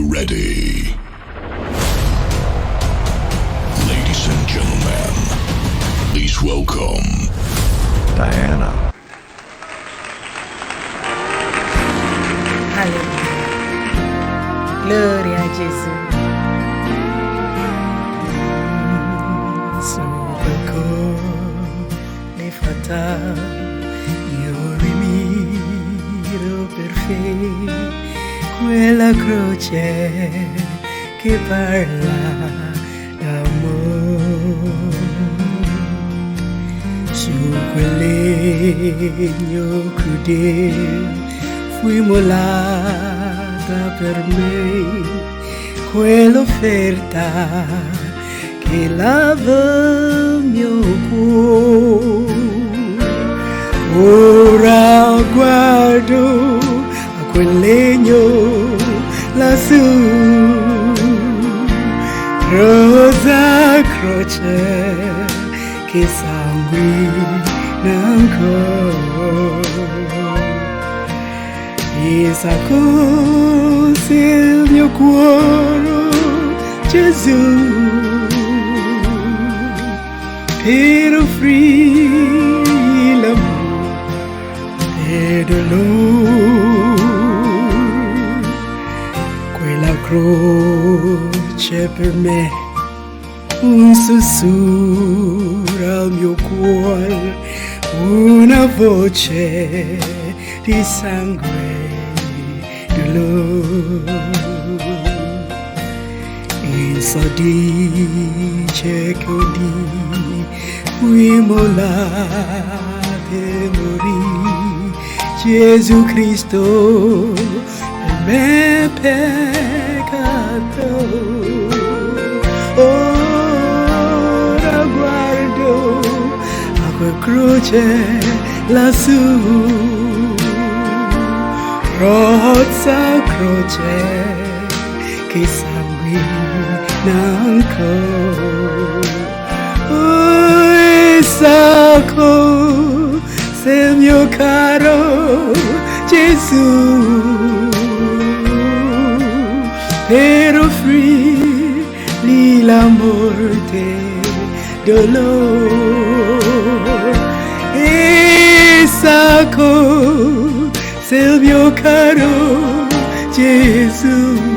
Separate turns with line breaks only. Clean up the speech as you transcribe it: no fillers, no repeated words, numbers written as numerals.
you ready? Ladies and gentlemen, please welcome
Diana.
Alléluia. Glória a Jesus. Super le fatal, io rimiro per fede quella croce che parla d'amore. Su quel legno crudele fui mollata per me quell'offerta che lava il mio cuore. Ora guardo a quel legno lassù, rosa croce che sanguina ancora. E sa cos'è il mio cuore, Gesù, per offrire l'amore e dolore. Quella croce per me, un sussurro al mio cuore, una voce di sangue e dolore. Essa dice che oggi fui mollato e morì Gesù Cristo per me peccato. Ora guardo a quella croce lassù, rosa croce che sanguina ancora. Sa cos'è il mio caro Gesù, per offrirgli la morte dolore. E sa cos'è il mio caro Gesù,